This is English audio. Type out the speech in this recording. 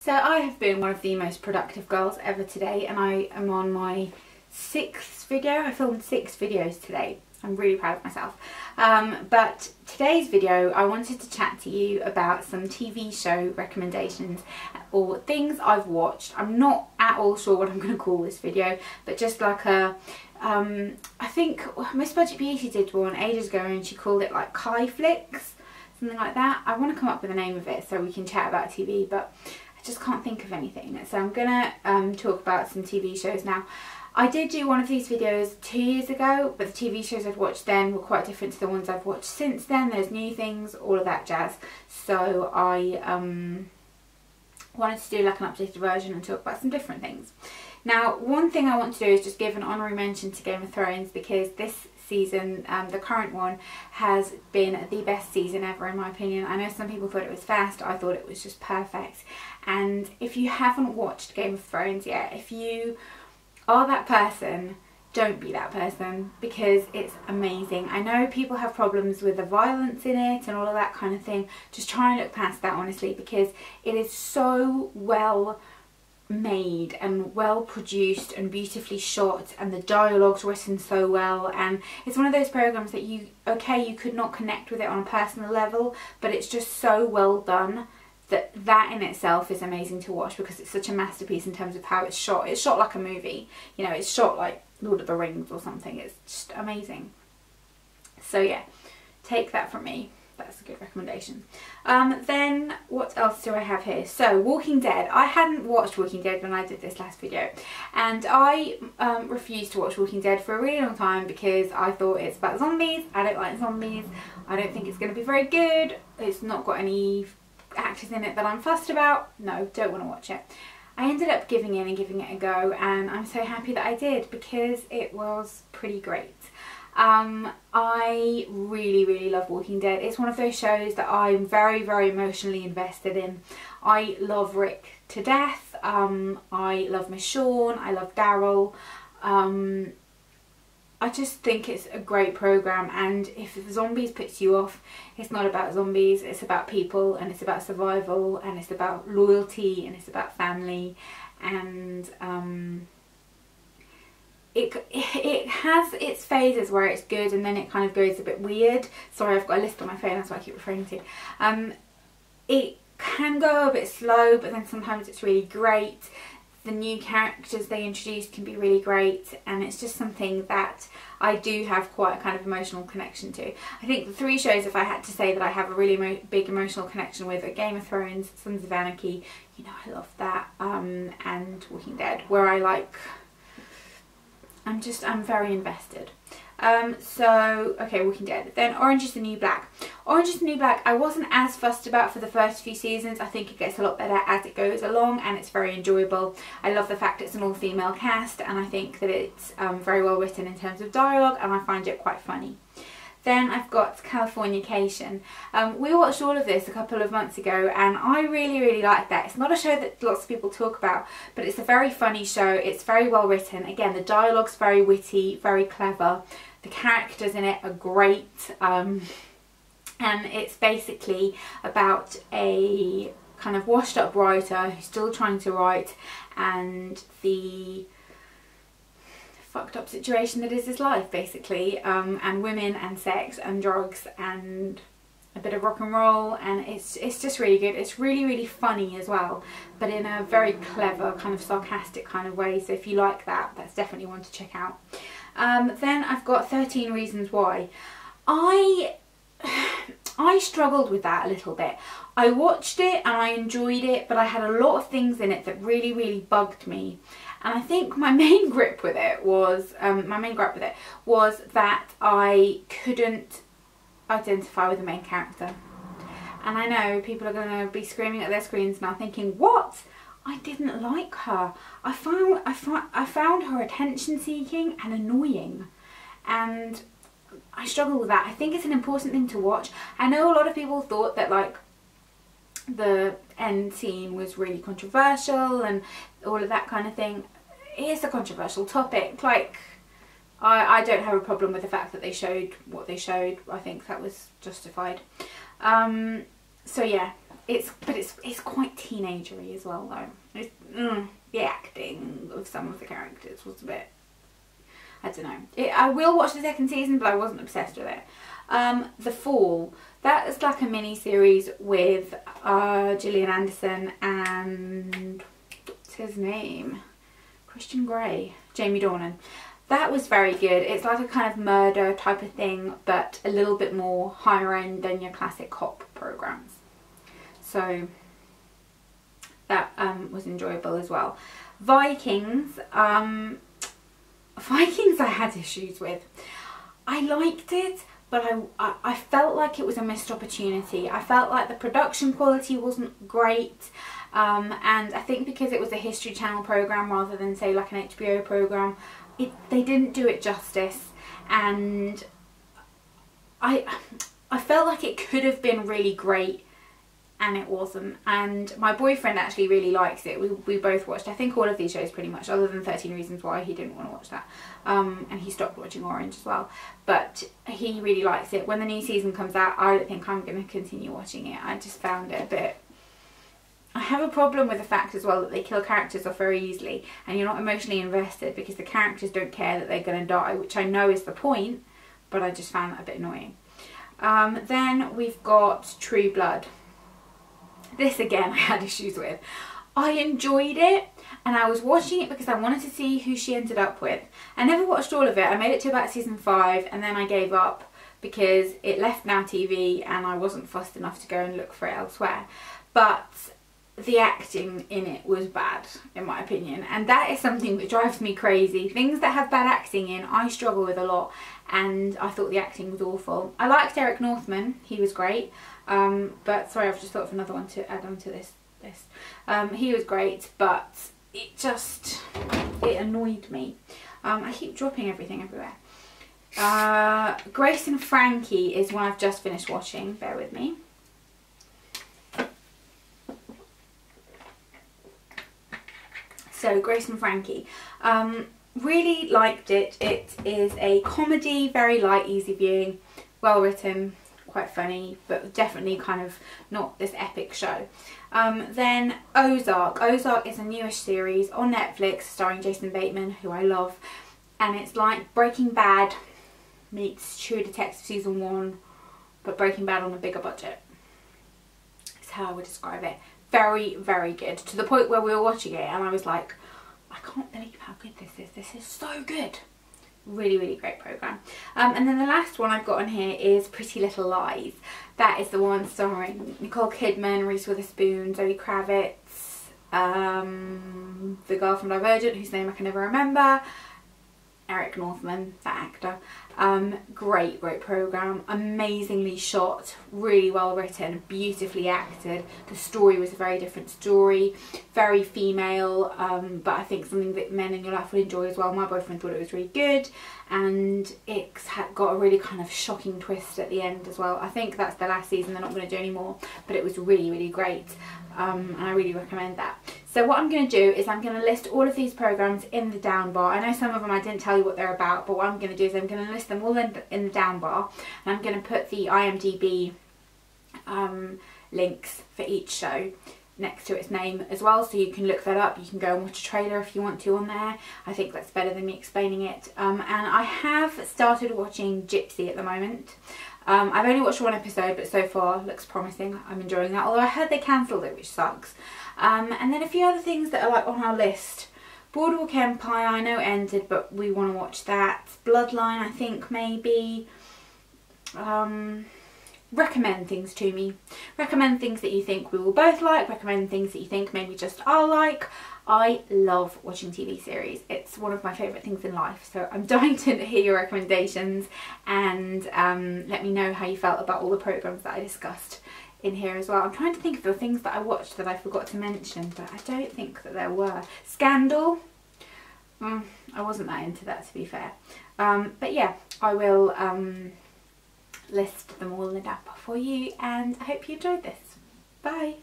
So I have been one of the most productive girls ever today, and I am on my 6th video. I filmed 6 videos today. I'm really proud of myself. But today's video, I wanted to chat to you about some TV show recommendations or things I've watched. I'm not at all sure what I'm going to call this video, but just like a, I think Miss Budget Beauty did one ages ago and she called it like Kai Flicks, something like that. I want to come up with a name of it so we can chat about TV, but I just can't think of anything. So I'm gonna talk about some TV shows now. I did do one of these videos 2 years ago, but the TV shows I've watched then were quite different to the ones I've watched since then. There's new things, all of that jazz. So I wanted to do like an updated version and talk about some different things. Now, one thing I want to do is just give an honorary mention to Game of Thrones, because this season, the current one, has been the best season ever in my opinion. I know some people thought it was fast, I thought it was just perfect. And if you haven't watched Game of Thrones yet, if you are that person, don't be that person, because it's amazing. I know people have problems with the violence in it and all of that kind of thing. Just try and look past that, honestly, because it is so well made and well produced and beautifully shot, and the dialogue's written so well, and it's one of those programs that you could not connect with it on a personal level, but it's just so well done that in itself is amazing to watch, because it's such a masterpiece in terms of how it's shot. It's shot like a movie, you know, it's shot like Lord of the Rings or something. It's just amazing. So yeah, take that from me. That's a good recommendation. Then what else do I have here? So Walking Dead. I hadn't watched Walking Dead when I did this last video, and I refused to watch Walking Dead for a really long time because I thought it's about zombies. I don't like zombies. I don't think it's going to be very good. It's not got any actors in it that I'm fussed about. No, don't want to watch it. I ended up giving in and giving it a go, and I'm so happy that I did, because it was pretty great. I really love Walking Dead. It's one of those shows that I'm very emotionally invested in. I love Rick to death. I love Michonne. I love Daryl. I just think it's a great program, and if the zombies puts you off, it's not about zombies, it's about people, and it's about survival, and it's about loyalty, and it's about family, and it has its phases where it's good and then it kind of goes a bit weird. Sorry, I've got a list on my phone, that's what I keep referring to. It can go a bit slow, but then sometimes it's really great. The new characters they introduce can be really great, and it's just something that I do have quite a kind of emotional connection to. I think the 3 shows, if I had to say that I have a really big emotional connection with, are Game of Thrones, Sons of Anarchy, you know, I love that, and Walking Dead, where I like, I'm very invested. So, okay, Walking Dead. Then Orange is the New Black. Orange is the New Black I wasn't as fussed about for the first few seasons. I think it gets a lot better as it goes along, and it's very enjoyable. I love the fact it's an all-female cast, and I think that it's very well written in terms of dialogue, and I find it quite funny. Then I've got Californication. We watched all of this a couple of months ago, and I really like that. It's not a show that lots of people talk about, but it's a very funny show. It's very well written. Again, the dialogue's very witty, very clever. The characters in it are great. And it's basically about a kind of washed up writer who's still trying to write, and the fucked up situation that is his life, basically, and women and sex and drugs and a bit of rock and roll, and it's just really good. It's really funny as well, but in a very clever kind of sarcastic kind of way, so if you like that, that's definitely one to check out. Then I've got 13 Reasons Why. I struggled with that a little bit. I watched it and I enjoyed it, but I had a lot of things in it that really bugged me. And I think my main gripe with it was that I couldn't identify with the main character. And I know people are going to be screaming at their screens now thinking, what? I didn't like her. I found her attention seeking and annoying. And I struggle with that. I think it's an important thing to watch. I know a lot of people thought that like the end scene was really controversial and all of that kind of thing. It is a controversial topic. Like, I don't have a problem with the fact that they showed what they showed. I think that was justified. So yeah, it's quite teenagery as well though. The acting of some of the characters was a bit, I don't know. I will watch the second season, but I wasn't obsessed with it. The Fool, that is like a mini series with Gillian Anderson and what's his name? Christian Grey, Jamie Dornan. That was very good. It's like a kind of murder type of thing, but a little bit more higher end than your classic cop programs. So that was enjoyable as well. Vikings. Vikings I had issues with. I liked it, but I felt like it was a missed opportunity. I felt like the production quality wasn't great. And I think because it was a History Channel programme rather than say like an HBO programme, they didn't do it justice, and I felt like it could have been really great and it wasn't. And my boyfriend actually really likes it. We both watched, I think, all of these shows pretty much, other than 13 Reasons Why. He didn't want to watch that, and he stopped watching Orange as well, but he really likes it. When the new season comes out, I don't think I'm going to continue watching it. I just found it a bit, I have a problem with the fact as well that they kill characters off very easily and you're not emotionally invested because the characters don't care that they're going to die, which I know is the point, but I just found that a bit annoying. Then we've got True Blood. This again I had issues with. I enjoyed it and I was watching it because I wanted to see who she ended up with. I never watched all of it. I made it to about season 5 and then I gave up because it left Now TV and I wasn't fussed enough to go and look for it elsewhere. But the acting in it was bad, in my opinion, and that is something that drives me crazy. Things that have bad acting in, I struggle with a lot, and I thought the acting was awful. I liked Eric Northman, he was great, but sorry, I've just thought of another one to add on to this list. He was great, but it annoyed me. I keep dropping everything everywhere. Grace and Frankie is one I've just finished watching, bear with me. So Grace and Frankie, really liked it. It is a comedy, very light, easy viewing, well written, quite funny, but definitely kind of not this epic show. Then Ozark. Ozark is a newish series on Netflix starring Jason Bateman, who I love, and it's like Breaking Bad meets True Detective season 1, but Breaking Bad on a bigger budget. That's how I would describe it. Very, very good, to the point where we were watching it and I was like, I can't believe how good this is. This is so good. Really, really great programme. And then the last one I've got on here is Pretty Little Lies. That is the one starring Nicole Kidman, Reese Witherspoon, Zoe Kravitz, the girl from Divergent, whose name I can never remember, Eric Northman, that actor. Great programme, amazingly shot, really well written, beautifully acted. The story was a very different story, very female, but I think something that men in your life would enjoy as well. My boyfriend thought it was really good, and it's got a really kind of shocking twist at the end as well. I think that's the last season, they're not going to do any more, but it was really, really great, and I really recommend that. So what I'm going to do is I'm going to list all of these programmes in the down bar. I know some of them I didn't tell you what they're about, but what I'm going to do is I'm going to list them all in the down bar, and I'm going to put the IMDb links for each show next to its name as well, so you can look that up. You can go and watch a trailer if you want to on there. I think that's better than me explaining it. And I have started watching Gypsy at the moment. I've only watched one episode, but so far looks promising. I'm enjoying that, although I heard they cancelled it, which sucks. And then a few other things that are like on our list. Boardwalk Empire, I know ended, but we want to watch that. Bloodline, I think maybe. Recommend things to me. Recommend things that you think we will both like. Recommend things that you think maybe just I'll like. I love watching TV series. It's one of my favourite things in life. So I'm dying to hear your recommendations, and let me know how you felt about all the programmes that I discussed in here as well. I'm trying to think of the things that I watched that I forgot to mention, but I don't think that there were. Scandal. I wasn't that into that, to be fair. But yeah, I will list them all in the down bar for you, and I hope you enjoyed this. Bye!